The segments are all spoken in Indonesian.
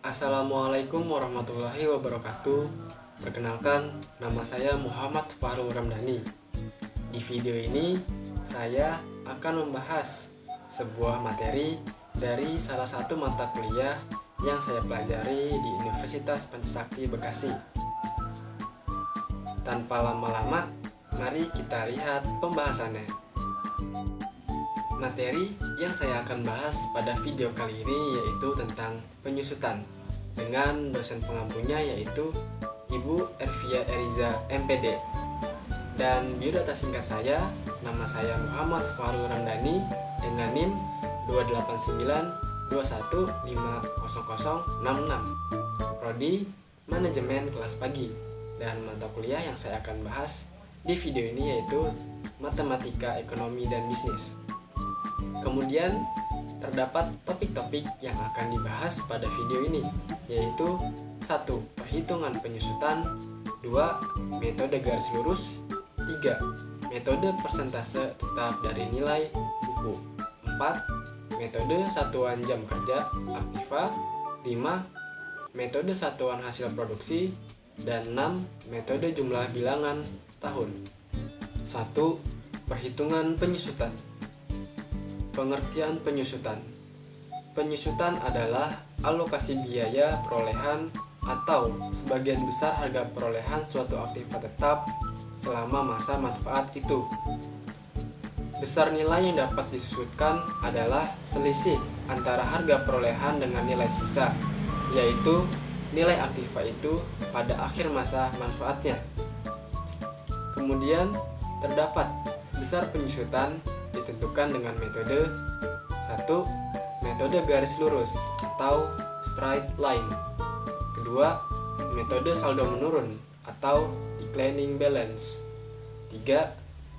Assalamualaikum warahmatullahi wabarakatuh. Perkenalkan, nama saya Muhammad Fahrul Ramdhani. Di video ini, saya akan membahas sebuah materi dari salah satu mata kuliah yang saya pelajari di Universitas Pancasakti Bekasi. Tanpa lama-lama, mari kita lihat pembahasannya. Materi yang saya akan bahas pada video kali ini yaitu tentang penyusutan dengan dosen pengampunya yaitu Ibu Ervia Eriza MPD. Dan biodata singkat saya, nama saya Muhammad Fahrul Ramdhani dengan NIM 28921500066, Prodi Manajemen Kelas Pagi, dan mata kuliah yang saya akan bahas di video ini yaitu Matematika Ekonomi dan Bisnis. Kemudian terdapat topik-topik yang akan dibahas pada video ini, yaitu 1. Perhitungan penyusutan, 2. Metode garis lurus, 3. Metode persentase tetap dari nilai buku, 4. Metode satuan jam kerja aktiva, 5. Metode satuan hasil produksi, dan 6. Metode jumlah bilangan tahun. 1. Perhitungan penyusutan. Pengertian penyusutan. Penyusutan adalah alokasi biaya perolehan atau sebagian besar harga perolehan suatu aktiva tetap selama masa manfaat itu. Besar nilai yang dapat disusutkan adalah selisih antara harga perolehan dengan nilai sisa, yaitu nilai aktiva itu pada akhir masa manfaatnya. Kemudian terdapat besar penyusutan ditentukan dengan metode 1. Metode garis lurus atau straight line. Kedua, metode saldo menurun atau declining balance. 3.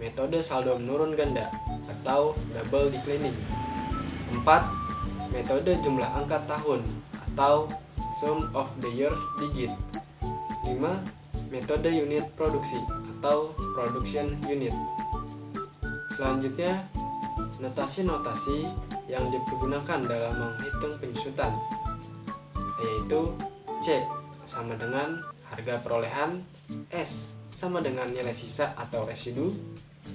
Metode saldo menurun ganda atau double declining. 4. Metode jumlah angka tahun atau sum of the years digit. 5. Metode unit produksi atau production unit. Selanjutnya, notasi-notasi yang dipergunakan dalam menghitung penyusutan, yaitu C sama dengan harga perolehan, S sama dengan nilai sisa atau residu,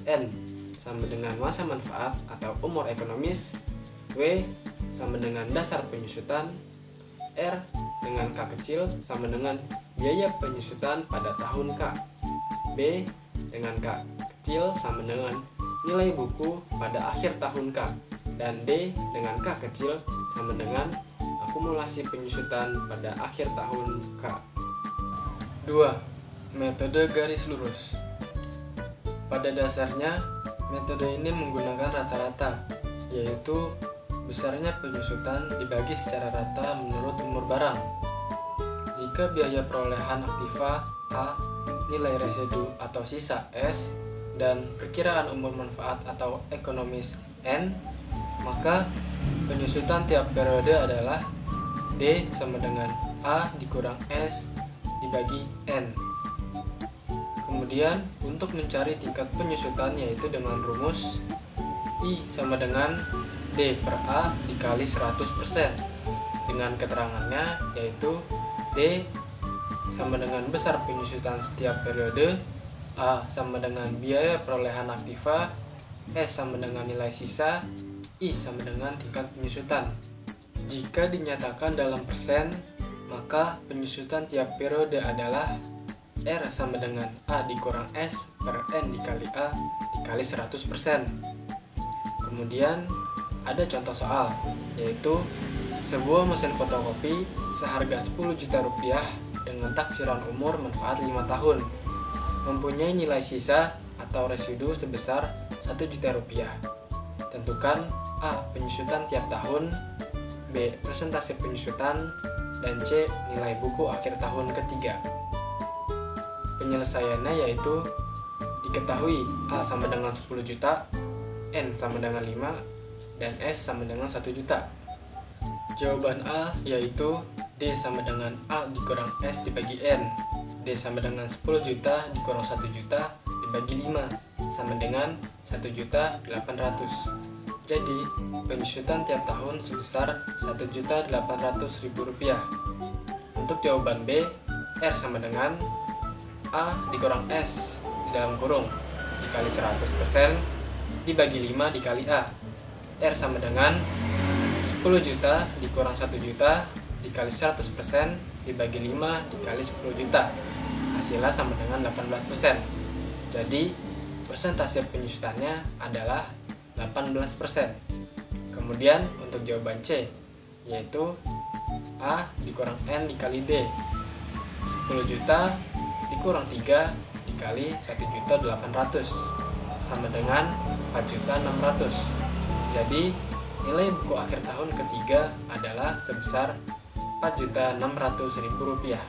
N sama dengan masa manfaat atau umur ekonomis, W sama dengan dasar penyusutan, R dengan K kecil sama dengan biaya penyusutan pada tahun K, B dengan K kecil sama dengan nilai buku pada akhir tahun K, dan D dengan K kecil sama dengan akumulasi penyusutan pada akhir tahun K. 2. Metode garis lurus. Pada dasarnya, metode ini menggunakan rata-rata, yaitu besarnya penyusutan dibagi secara rata menurut umur barang. Jika biaya perolehan aktiva A, nilai residu atau sisa S, dan perkiraan umur manfaat atau ekonomis N, maka penyusutan tiap periode adalah D sama dengan A dikurang S dibagi N. Kemudian untuk mencari tingkat penyusutan yaitu dengan rumus I sama dengan D per A dikali 100%, dengan keterangannya yaitu D sama dengan besar penyusutan setiap periode, A sama dengan biaya perolehan aktiva, S sama dengan nilai sisa, I sama dengan tingkat penyusutan. Jika dinyatakan dalam persen, maka penyusutan tiap periode adalah R sama dengan A dikurang S per N dikali A dikali 100%. Kemudian ada contoh soal, yaitu sebuah mesin fotokopi seharga 10 juta rupiah dengan taksiran umur manfaat 5 tahun mempunyai nilai sisa atau residu sebesar 1 juta rupiah. Tentukan A. Penyusutan tiap tahun, B. Persentase penyusutan, dan C. Nilai buku akhir tahun ketiga. Penyelesaiannya yaitu diketahui A sama dengan 10 juta, N sama dengan 5, dan S sama dengan 1 juta. Jawaban A yaitu D sama dengan A dikurang S dibagi N. D sama dengan 10 juta dikurang 1 juta dibagi 5 sama dengan 1.800.000. Jadi, penyusutan tiap tahun sebesar Rp1.800.000. Untuk jawaban B, R sama dengan A dikurang S di dalam kurung dikali 100% dibagi 5 dikali A. R sama dengan 10 juta dikurang 1 juta dikali 100% dibagi 5 dikali 10 juta. Hasilnya sama dengan 18%. Jadi, persentase penyusutannya adalah 18%. Kemudian untuk jawaban C, yaitu A dikurang N dikali D. 10 juta dikurang 3 dikali 1.800.000 sama dengan 4.600.000. Jadi nilai buku akhir tahun ketiga adalah sebesar Rp4.600.000.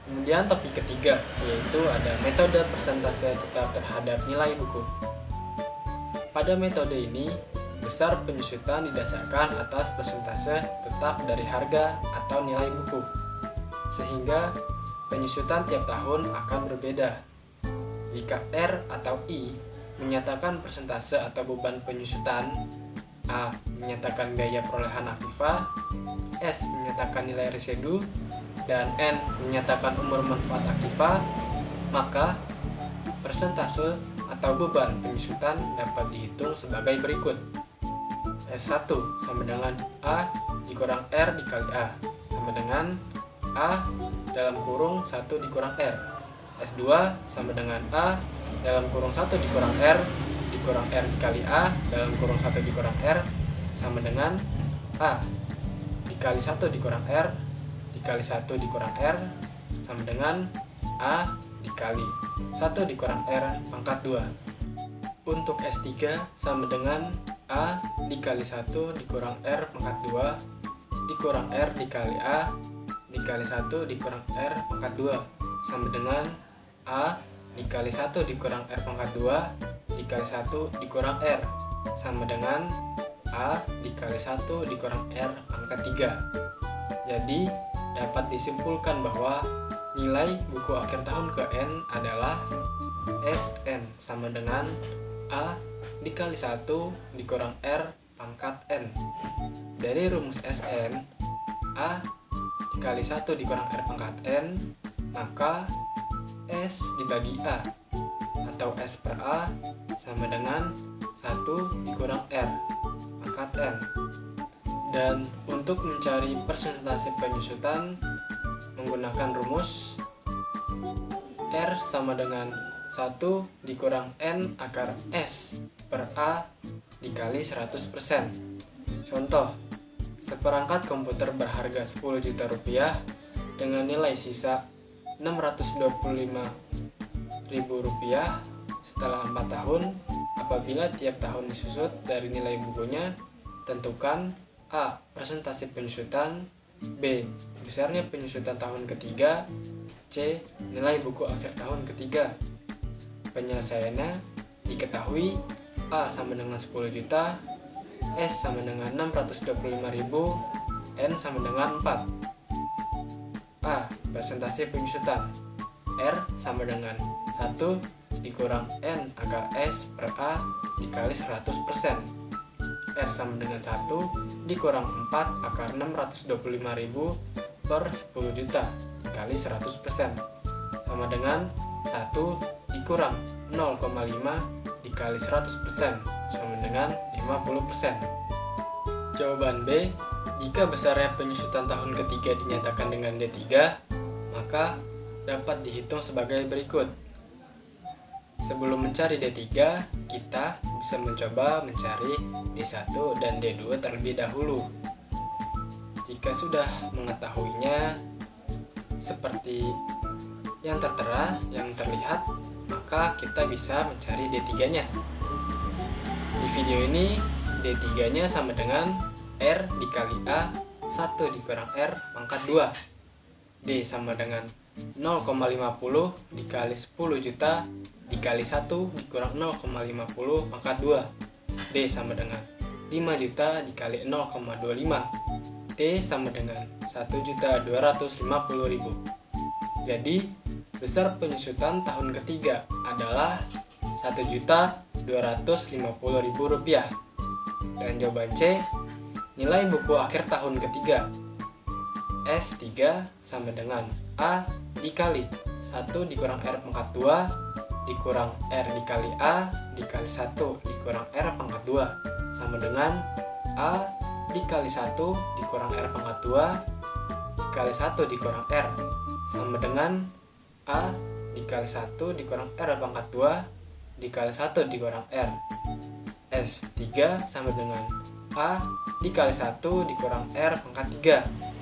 Kemudian topik ketiga, yaitu ada metode persentase tetap terhadap nilai buku. Pada metode ini, besar penyusutan didasarkan atas persentase tetap dari harga atau nilai buku, sehingga penyusutan tiap tahun akan berbeda. Jika R atau I menyatakan persentase atau beban penyusutan, A menyatakan biaya perolehan aktiva, S menyatakan nilai residu, dan N menyatakan umur manfaat aktiva, maka persentase atau beban penyusutan dapat dihitung sebagai berikut. S1 sama dengan A dikurang R dikali A sama dengan A dalam kurung 1 dikurang R. S2 sama dengan A dalam kurung 1 dikurang R dikurang R dikali A dalam kurung 1 dikurang R sama dengan A dikali 1 dikurang R dikali 1 dikurang R sama dengan A dikali 1 dikurang R pangkat 2. Untuk S3 sama dengan A dikali 1 dikurang R pangkat 2 dikurang R dikali A dikali 1 dikurang R pangkat 2 sama dengan A dikali 1 dikurang R pangkat 2 dikali 1 dikurang R sama dengan A dikali 1 dikurang R pangkat 3. Jadi dapat disimpulkan bahwa nilai buku akhir tahun ke N adalah Sn sama dengan A dikali 1 dikurang R pangkat N. Dari rumus Sn, A dikali 1 dikurang R pangkat N, maka S dibagi A atau S per A sama dengan 1 dikurang R pangkat N. Dan untuk mencari persentase penyusutan menggunakan rumus R sama dengan 1 dikurang N akar S per A dikali 100%. Contoh, seperangkat komputer berharga Rp10 juta dengan nilai sisa Rp625.000 setelah 4 tahun. Apabila tiap tahun disusut dari nilai bukunya, tentukan A. persentase penyusutan, B. besarnya penyusutan tahun ketiga, C. nilai buku akhir tahun ketiga. Penyelesaiannya diketahui A sama dengan 10 juta, S sama dengan 625.000, N sama dengan 4. A. persentase penyusutan, R sama dengan 1 dikurang N akar S per A dikali 100%. R sama dengan 1 dikurang 4 akar 625.000 per 10 juta dikali 100% sama dengan 1 dikurang 0,5 dikali 100% sama dengan 50%. Jawaban B, jika besarnya penyusutan tahun ketiga dinyatakan dengan D3, maka dapat dihitung sebagai berikut. Sebelum mencari D3, kita bisa mencoba mencari D1 dan D2 terlebih dahulu. Jika sudah mengetahuinya seperti yang tertera, yang terlihat, maka kita bisa mencari D3-nya. Di video ini, D3-nya sama dengan R dikali A 1 dikurang R pangkat 2. D sama dengan 0,50 dikali 10 juta dikali 1 dikurang 0,50 pangkat 2. D sama dengan 5 juta dikali 0,25. D sama dengan 1.250.000. Jadi, besar penyusutan tahun ketiga adalah Rp1.250.000. Dan jawaban C, nilai buku akhir tahun ketiga. S3 sama dengan A dikali 1 dikurang R pangkat 2 dikurang R dikali A dikali 1 dikurang R pangkat 2 sama dengan A dikali 1 dikurang R pangkat 2 dikali 1 dikurang R sama dengan A dikali 1 dikurang R pangkat 2 dikali 1 dikurang R. S3 sama dengan A dikali 1 dikurang R pangkat 3.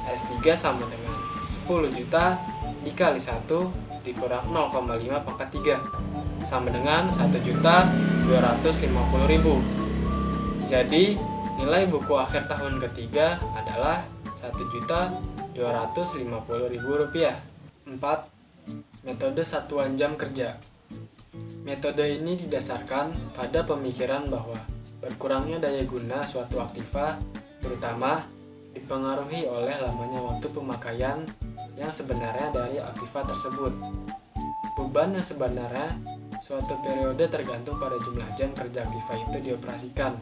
S3 sama dengan 10 juta dikali 1 dikurang 0,5 pangkat 3 sama dengan 1.250.000. Jadi nilai buku akhir tahun ketiga adalah Rp1.250.000. 4. Metode satuan jam kerja. Metode ini didasarkan pada pemikiran bahwa berkurangnya daya guna suatu aktiva terutama dipengaruhi oleh lamanya waktu pemakaian yang sebenarnya dari aktiva tersebut. Beban yang sebenarnya suatu periode tergantung pada jumlah jam kerja aktiva itu dioperasikan,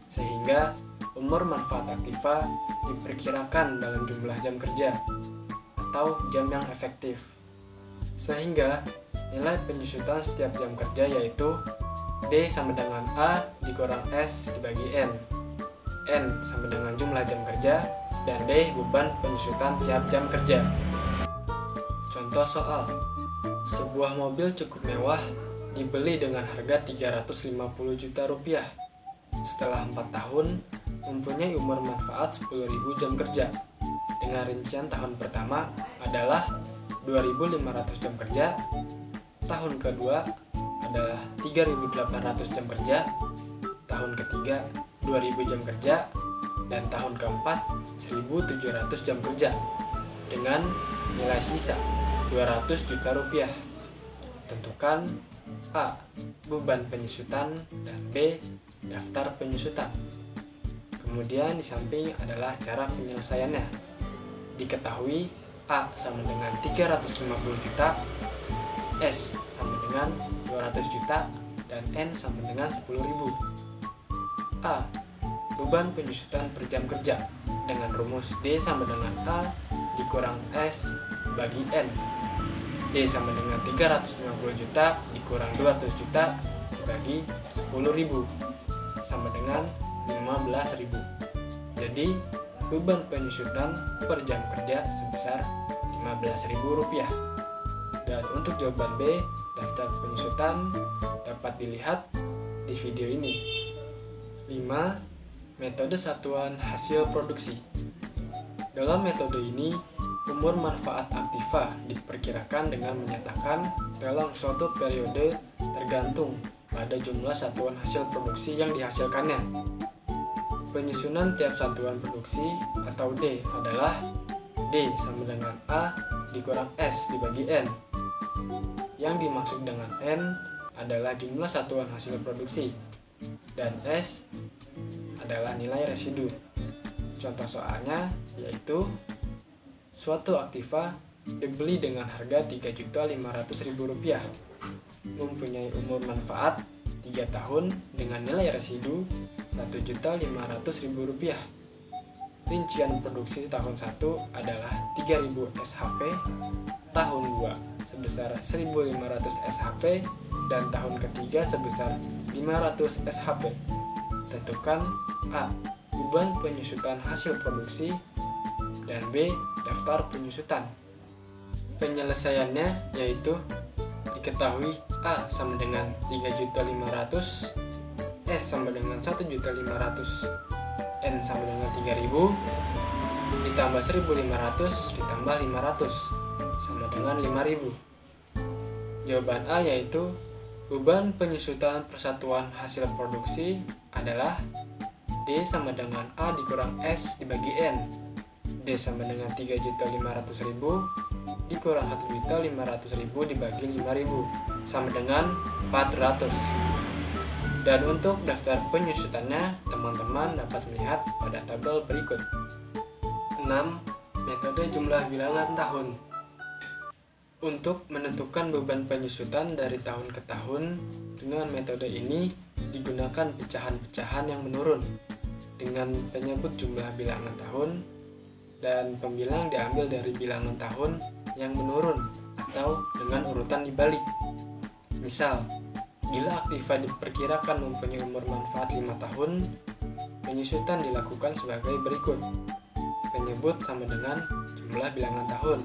sehingga umur manfaat aktiva diperkirakan dalam jumlah jam kerja atau jam yang efektif. Sehingga nilai penyusutan setiap jam kerja yaitu D sama dengan A dikurang S dibagi N. N sama dengan jumlah jam kerja, dan D beban penyusutan tiap jam kerja. Contoh soal, sebuah mobil cukup mewah dibeli dengan harga Rp350 juta. Setelah 4 tahun, mempunyai umur manfaat 10.000 jam kerja. Dengan rincian tahun pertama adalah 2.500 jam kerja, tahun kedua adalah 3.800 jam kerja, tahun ketiga 2.000 jam kerja, dan tahun keempat 1.700 jam kerja dengan nilai sisa Rp200 juta. Tentukan A. beban penyusutan dan B. daftar penyusutan. Kemudian di samping adalah cara penyelesaiannya. Diketahui A sama dengan 350 juta, S sama dengan 200 juta, dan N sama dengan 10.000. A. beban penyusutan per jam kerja dengan rumus D sama dengan A dikurang S bagi N. D sama dengan 350 juta dikurang 200 juta dibagi 10.000 sama dengan 15.000. Jadi beban penyusutan per jam kerja sebesar Rp15.000. Dan untuk jawaban B, daftar penyusutan dapat dilihat di video ini. 5. Metode satuan hasil produksi. Dalam metode ini, umur manfaat aktiva diperkirakan dengan menyatakan dalam suatu periode tergantung pada jumlah satuan hasil produksi yang dihasilkannya. Penyusunan tiap satuan produksi atau D adalah D sama dengan A dikurang S dibagi N. Yang dimaksud dengan N adalah jumlah satuan hasil produksi dan S adalah nilai residu. Contoh soalnya yaitu suatu aktiva dibeli dengan harga Rp3.500.000, mempunyai umur manfaat 3 tahun dengan nilai residu Rp1.500.000. Rincian produksi tahun 1 adalah 3.000 SHP, tahun 2 sebesar 1.500 SHP, dan tahun ketiga sebesar 500 SHP. Tentukan A. beban penyusutan hasil produksi, dan B. daftar penyusutan. Penyelesaiannya yaitu diketahui A sama dengan 3.500.000, S sama dengan 1.500.000, N sama dengan 3.000, ditambah 1.500 ditambah 500 sama dengan 5.000. Jawaban A yaitu beban penyusutan persatuan hasil produksi adalah D sama dengan A dikurang S dibagi N. D sama dengan 3.500.000 dikurang 1.500.000 dibagi 5.000 sama dengan 400. Dan untuk daftar penyusutannya, teman-teman dapat melihat pada tabel berikut. 6. Metode jumlah bilangan tahun. Untuk menentukan beban penyusutan dari tahun ke tahun dengan metode ini, digunakan pecahan-pecahan yang menurun dengan penyebut jumlah bilangan tahun, dan pembilang diambil dari bilangan tahun yang menurun atau dengan urutan dibalik. Misal, bila aktiva diperkirakan mempunyai umur manfaat 5 tahun, penyusutan dilakukan sebagai berikut. Penyebut sama dengan jumlah bilangan tahun,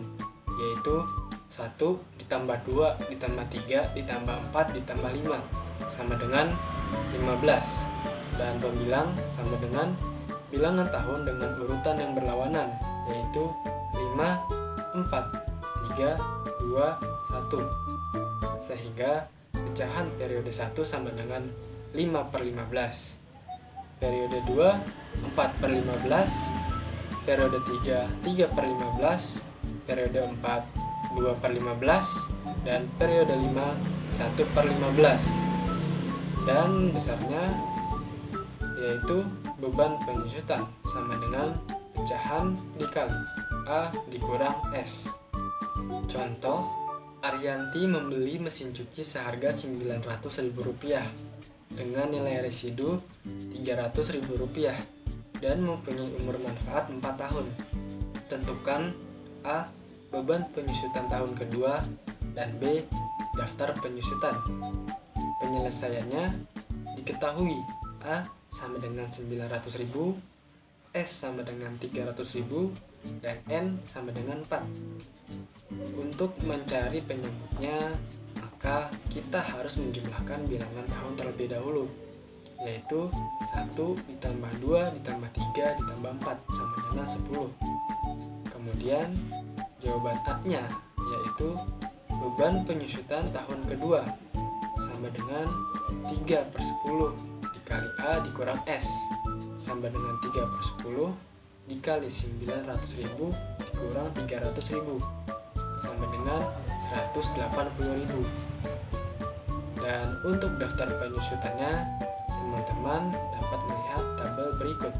yaitu 1 ditambah 2 ditambah 3 ditambah 4 ditambah 5 sama dengan 15. Dan pembilang sama dengan bilangan tahun dengan urutan yang berlawanan, yaitu 5, 4, 3, 2, 1. Sehingga pecahan periode 1 sama dengan 5/15. Periode 2, 4/15. Periode 3, 3/15. Periode 4, 2/15. Dan periode 5, 1/15. Dan besarnya yaitu beban penyusutan sama dengan pecahan dikali A dikurang S. Contoh, Arianti membeli mesin cuci seharga Rp900.000 dengan nilai residu Rp300.000 dan mempunyai umur manfaat 4 tahun. Tentukan A. beban penyusutan tahun kedua, dan B. daftar penyusutan. Penyelesaiannya diketahui A sama dengan 900.000, S sama dengan 300.000, dan N sama dengan 4. Untuk mencari penyebutnya, maka kita harus menjumlahkan bilangan tahun terlebih dahulu, yaitu 1 ditambah 2 ditambah 3 ditambah 4 sama dengan 10. Kemudian jawaban A-nya yaitu beban penyusutan tahun kedua sama dengan 3/10 dikali A dikurang S sama dengan 3/10 dikali 900.000 dikurang 300.000 sama dengan 180.000. Dan untuk daftar penyusutannya, teman-teman dapat melihat tabel berikut.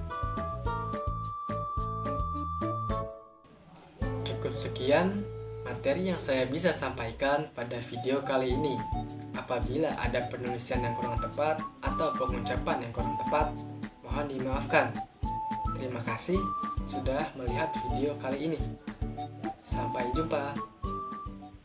Cukup sekian materi yang saya bisa sampaikan pada video kali ini. Apabila ada penulisan yang kurang tepat atau pengucapan yang kurang tepat, mohon dimaafkan. Terima kasih sudah melihat video kali ini. Sampai jumpa.